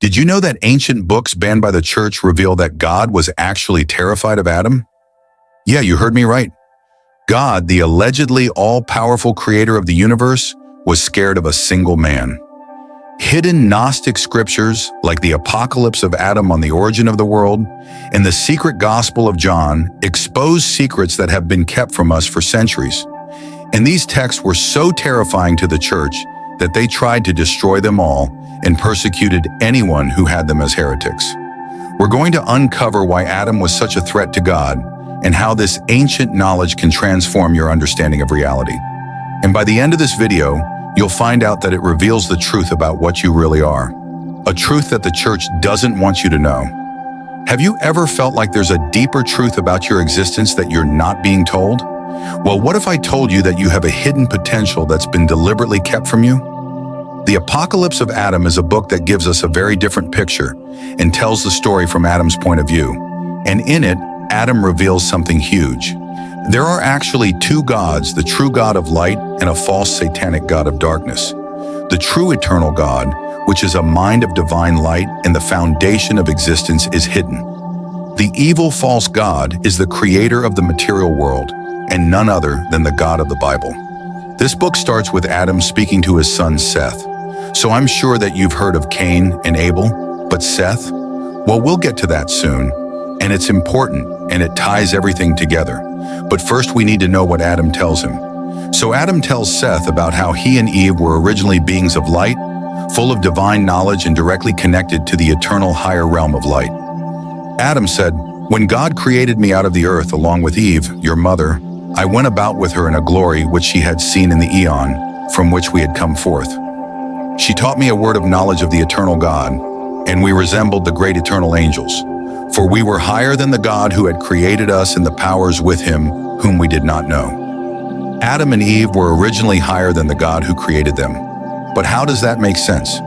Did you know that ancient books banned by the church reveal that God was actually terrified of Adam? Yeah, you heard me right. God, the allegedly all-powerful creator of the universe, was scared of a single man. Hidden Gnostic scriptures, like the Apocalypse of Adam on the origin of the world and the secret Gospel of John, expose secrets that have been kept from us for centuries. And these texts were so terrifying to the church that they tried to destroy them all and persecuted anyone who had them as heretics. We're going to uncover why Adam was such a threat to God and how this ancient knowledge can transform your understanding of reality. And by the end of this video, you'll find out that it reveals the truth about what you really are, a truth that the church doesn't want you to know. Have you ever felt like there's a deeper truth about your existence that you're not being told? Well, what if I told you that you have a hidden potential that's been deliberately kept from you? The Apocalypse of Adam is a book that gives us a very different picture and tells the story from Adam's point of view. And in it, Adam reveals something huge. There are actually two gods, the true God of light and a false satanic God of darkness. The true eternal God, which is a mind of divine light and the foundation of existence, is hidden. The evil false God is the creator of the material world and none other than the God of the Bible. This book starts with Adam speaking to his son Seth. So I'm sure that you've heard of Cain and Abel, but Seth? Well, we'll get to that soon. And it's important, and it ties everything together. But first we need to know what Adam tells him. So Adam tells Seth about how he and Eve were originally beings of light, full of divine knowledge and directly connected to the eternal higher realm of light. Adam said, "When God created me out of the earth along with Eve, your mother, I went about with her in a glory which she had seen in the eon from which we had come forth. She taught me a word of knowledge of the eternal God, and we resembled the great eternal angels. For we were higher than the God who had created us and the powers with him, whom we did not know." Adam and Eve were originally higher than the God who created them. But how does that make sense?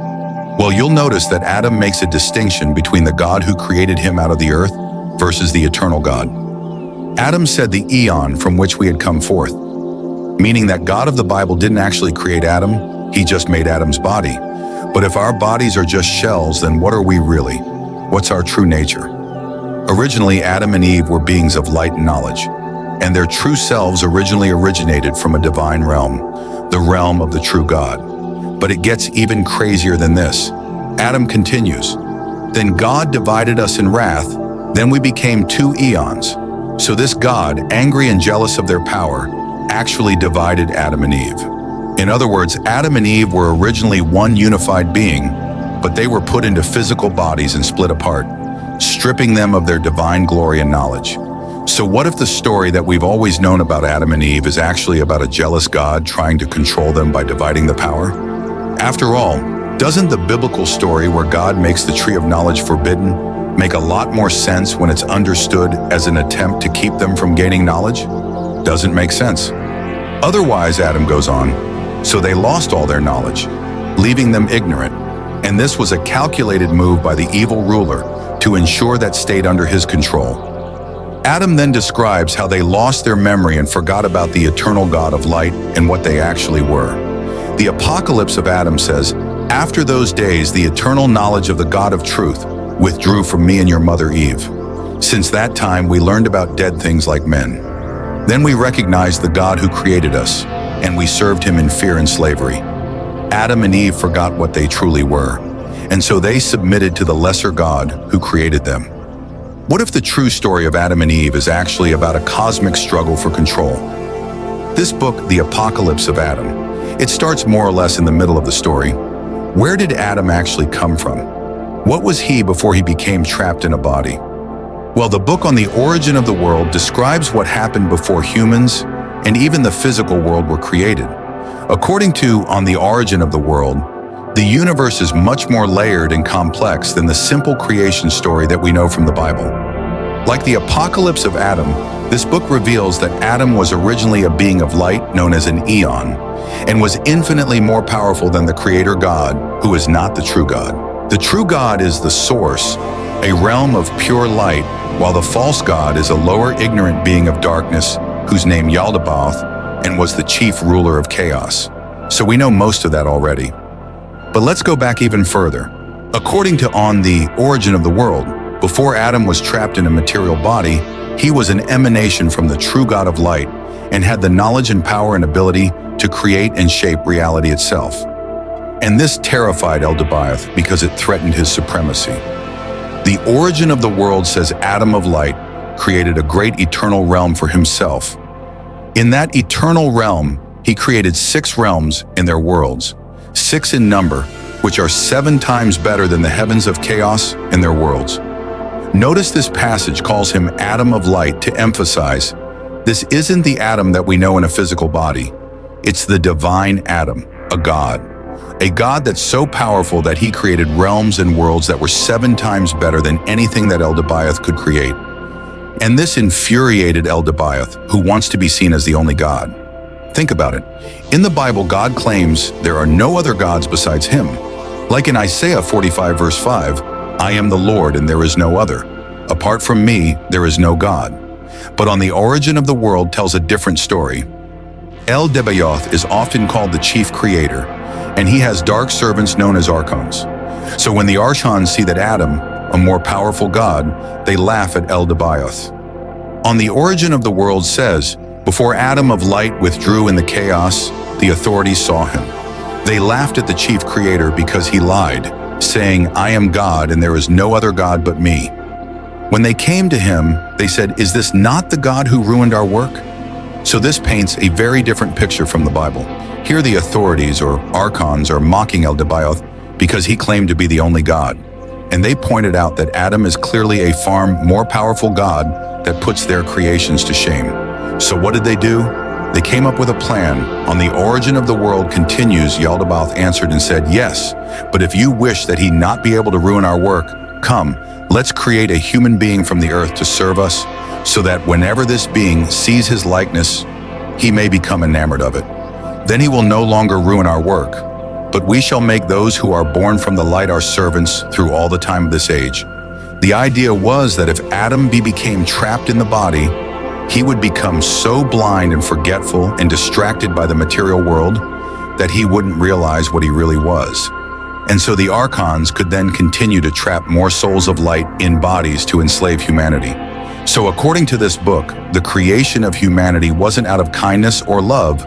Well, you'll notice that Adam makes a distinction between the God who created him out of the earth versus the eternal God. Adam said the eon from which we had come forth, meaning that God of the Bible didn't actually create Adam, he just made Adam's body. But if our bodies are just shells, then what are we really? What's our true nature? Originally, Adam and Eve were beings of light and knowledge, and their true selves originally originated from a divine realm, the realm of the true God. But it gets even crazier than this. Adam continues, "Then God divided us in wrath, then we became two eons. So this God, angry and jealous of their power, actually divided Adam and Eve." In other words, Adam and Eve were originally one unified being, but they were put into physical bodies and split apart, stripping them of their divine glory and knowledge. So what if the story that we've always known about Adam and Eve is actually about a jealous God trying to control them by dividing the power? After all, doesn't the biblical story where God makes the tree of knowledge forbidden make a lot more sense when it's understood as an attempt to keep them from gaining knowledge? Doesn't make sense. Otherwise, Adam goes on, so they lost all their knowledge, leaving them ignorant. And this was a calculated move by the evil ruler to ensure that stayed under his control. Adam then describes how they lost their memory and forgot about the eternal God of light and what they actually were. The Apocalypse of Adam says, "After those days, the eternal knowledge of the God of truth withdrew from me and your mother Eve. Since that time, we learned about dead things like men. Then we recognized the God who created us, and we served him in fear and slavery." Adam and Eve forgot what they truly were, and so they submitted to the lesser God who created them. What if the true story of Adam and Eve is actually about a cosmic struggle for control? This book, The Apocalypse of Adam, it starts more or less in the middle of the story. Where did Adam actually come from? What was he before he became trapped in a body? Well, the book on the origin of the world describes what happened before humans and even the physical world were created. According to On the Origin of the World, the universe is much more layered and complex than the simple creation story that we know from the Bible. Like the Apocalypse of Adam, this book reveals that Adam was originally a being of light known as an eon, and was infinitely more powerful than the Creator God, who is not the true God. The true God is the source, a realm of pure light, while the false God is a lower ignorant being of darkness, whose name Yaldabaoth, and was the chief ruler of chaos. So we know most of that already. But let's go back even further. According to On the Origin of the World, before Adam was trapped in a material body, he was an emanation from the true God of light and had the knowledge and power and ability to create and shape reality itself. And this terrified Eldebaoth because it threatened his supremacy. The Origin of the World says Adam of light created a great eternal realm for himself. In that eternal realm, he created 6 realms in their worlds, 6 in number, which are 7 times better than the heavens of chaos in their worlds. Notice this passage calls him Adam of light to emphasize this isn't the Adam that we know in a physical body. It's the divine Adam, a God that's so powerful that he created realms and worlds that were 7 times better than anything that Eldebaoth could create. And this infuriated Eldebaoth, who wants to be seen as the only God. Think about it. In the Bible, God claims there are no other gods besides him. Like in Isaiah 45 verse 5, I am the Lord and there is no other. Apart from me, there is no God. But On the Origin of the World tells a different story. Eldebaoth is often called the chief creator, and he has dark servants known as archons. So when the archons see that Adam, a more powerful God, they laugh at Eldebaoth. On the Origin of the World says, before Adam of light withdrew in the chaos, the authorities saw him. They laughed at the chief creator because he lied, saying, I am God and there is no other God but me. When they came to him, they said, is this not the God who ruined our work? So this paints a very different picture from the Bible. Here the authorities, or archons, are mocking Eldebaoth because he claimed to be the only God. And they pointed out that Adam is clearly a far more powerful God that puts their creations to shame. So what did they do? They came up with a plan. On the Origin of the World continues, Eldebaoth answered and said, yes, but if you wish that he not be able to ruin our work, come, let's create a human being from the earth to serve us, so that whenever this being sees his likeness, he may become enamored of it. Then he will no longer ruin our work, but we shall make those who are born from the light our servants through all the time of this age. The idea was that if Adam became trapped in the body, he would become so blind and forgetful and distracted by the material world that he wouldn't realize what he really was. And so the archons could then continue to trap more souls of light in bodies to enslave humanity. So according to this book, the creation of humanity wasn't out of kindness or love,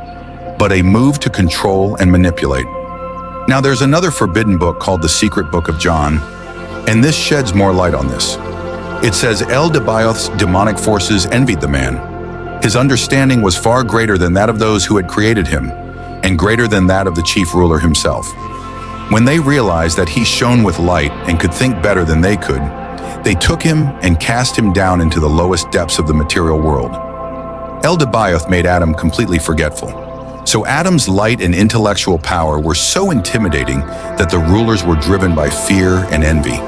but a move to control and manipulate. Now there's another forbidden book called The Secret Book of John, and this sheds more light on this. It says Eldebaoth's demonic forces envied the man. His understanding was far greater than that of those who had created him, and greater than that of the chief ruler himself. When they realized that he shone with light and could think better than they could, they took him and cast him down into the lowest depths of the material world. Eldebaoth made Adam completely forgetful. So Adam's light and intellectual power were so intimidating that the rulers were driven by fear and envy.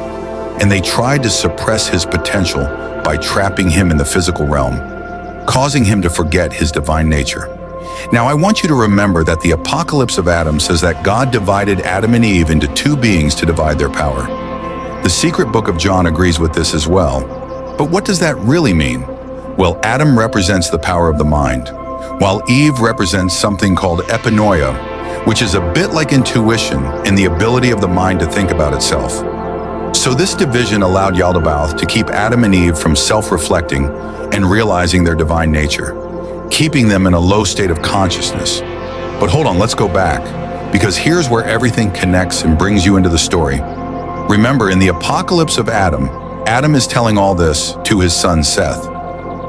And they tried to suppress his potential by trapping him in the physical realm, causing him to forget his divine nature. Now I want you to remember that the Apocalypse of Adam says that God divided Adam and Eve into 2 beings to divide their power. The Secret Book of John agrees with this as well. But what does that really mean? Well, Adam represents the power of the mind, while Eve represents something called epinoia, which is a bit like intuition and the ability of the mind to think about itself. So this division allowed Eldebaoth to keep Adam and Eve from self-reflecting and realizing their divine nature, keeping them in a low state of consciousness. But hold on, let's go back, because here's where everything connects and brings you into the story. Remember, in the Apocalypse of Adam, Adam is telling all this to his son Seth.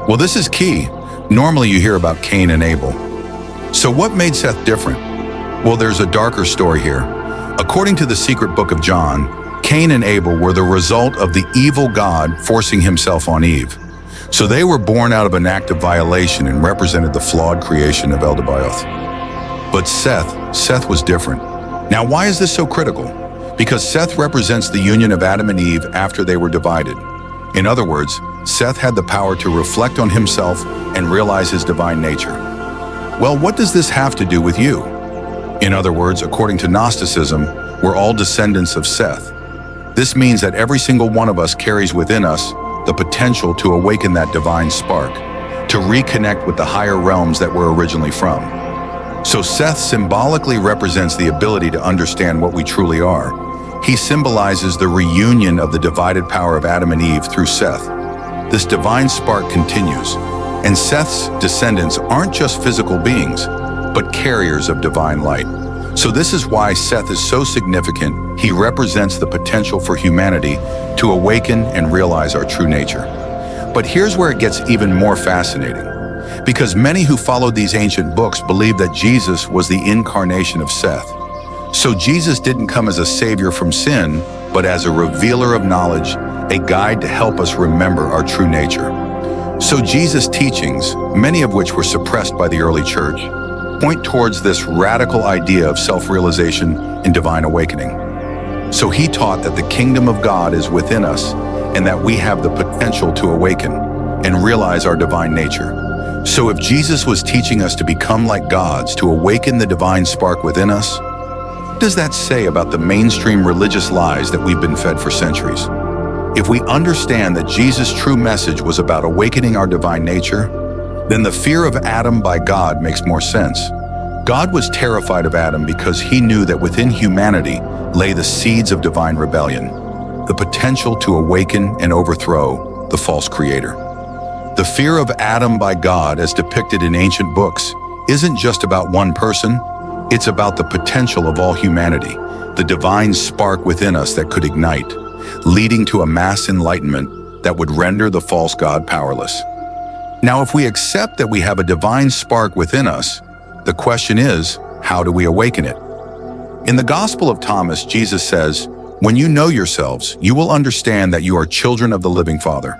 Well, this is key. Normally you hear about Cain and Abel. So what made Seth different? Well, there's a darker story here. According to the Secret Book of John, Cain and Abel were the result of the evil God forcing himself on Eve. So they were born out of an act of violation and represented the flawed creation of Eldebaoth. But Seth was different. Now, why is this so critical? Because Seth represents the union of Adam and Eve after they were divided. In other words, Seth had the power to reflect on himself and realize his divine nature. Well, what does this have to do with you? In other words, according to Gnosticism, we're all descendants of Seth. This means that every single one of us carries within us the potential to awaken that divine spark, to reconnect with the higher realms that we're originally from. So Seth symbolically represents the ability to understand what we truly are. He symbolizes the reunion of the divided power of Adam and Eve through Seth. This divine spark continues, and Seth's descendants aren't just physical beings, but carriers of divine light. So this is why Seth is so significant. He represents the potential for humanity to awaken and realize our true nature. But here's where it gets even more fascinating. Because many who followed these ancient books believed that Jesus was the incarnation of Seth. So Jesus didn't come as a savior from sin, but as a revealer of knowledge, a guide to help us remember our true nature. So Jesus' teachings, many of which were suppressed by the early church, point towards this radical idea of self-realization and divine awakening. So he taught that the kingdom of God is within us and that we have the potential to awaken and realize our divine nature. So if Jesus was teaching us to become like gods, to awaken the divine spark within us, what does that say about the mainstream religious lies that we've been fed for centuries? If we understand that Jesus' true message was about awakening our divine nature, then the fear of Adam by God makes more sense. God was terrified of Adam because he knew that within humanity lay the seeds of divine rebellion, the potential to awaken and overthrow the false creator. The fear of Adam by God, as depicted in ancient books, isn't just about one person. It's about the potential of all humanity, the divine spark within us that could ignite, leading to a mass enlightenment that would render the false god powerless. Now, if we accept that we have a divine spark within us, the question is, how do we awaken it? In the Gospel of Thomas, Jesus says, "When you know yourselves, you will understand that you are children of the living Father."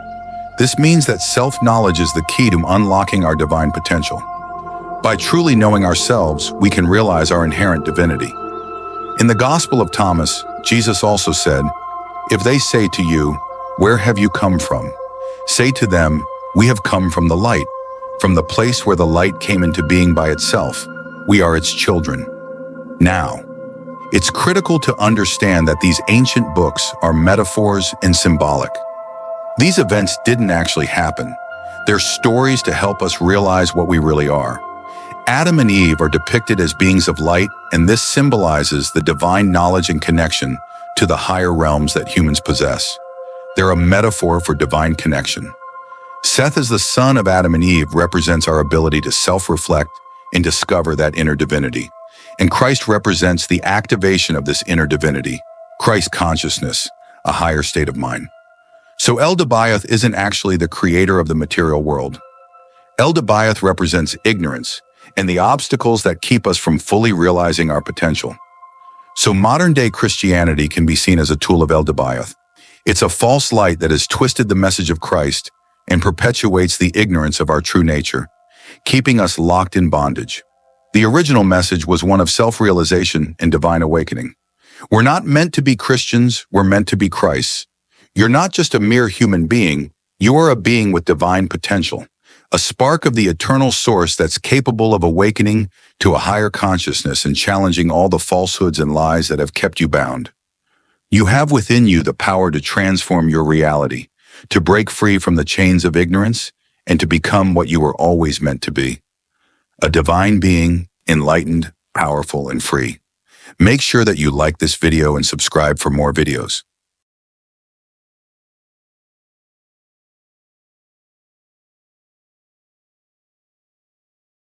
This means that self-knowledge is the key to unlocking our divine potential. By truly knowing ourselves, we can realize our inherent divinity. In the Gospel of Thomas, Jesus also said, "If they say to you, 'Where have you come from?' say to them, 'We have come from the light, from the place where the light came into being by itself. We are its children.'" Now, it's critical to understand that these ancient books are metaphors and symbolic. These events didn't actually happen. They're stories to help us realize what we really are. Adam and Eve are depicted as beings of light, and this symbolizes the divine knowledge and connection to the higher realms that humans possess. They're a metaphor for divine connection. Seth, as the son of Adam and Eve, represents our ability to self-reflect and discover that inner divinity. And Christ represents the activation of this inner divinity, Christ consciousness, a higher state of mind. So El-Dabaoth isn't actually the creator of the material world. El-Dabaoth represents ignorance and the obstacles that keep us from fully realizing our potential. So modern-day Christianity can be seen as a tool of El-Dabaoth. It's a false light that has twisted the message of Christ and perpetuates the ignorance of our true nature, keeping us locked in bondage. The original message was one of self-realization and divine awakening. We're not meant to be Christians, we're meant to be Christ. You're not just a mere human being, you are a being with divine potential, a spark of the eternal source that's capable of awakening to a higher consciousness and challenging all the falsehoods and lies that have kept you bound. You have within you the power to transform your reality, to break free from the chains of ignorance, and to become what you were always meant to be. A divine being, enlightened, powerful, and free. Make sure that you like this video and subscribe for more videos.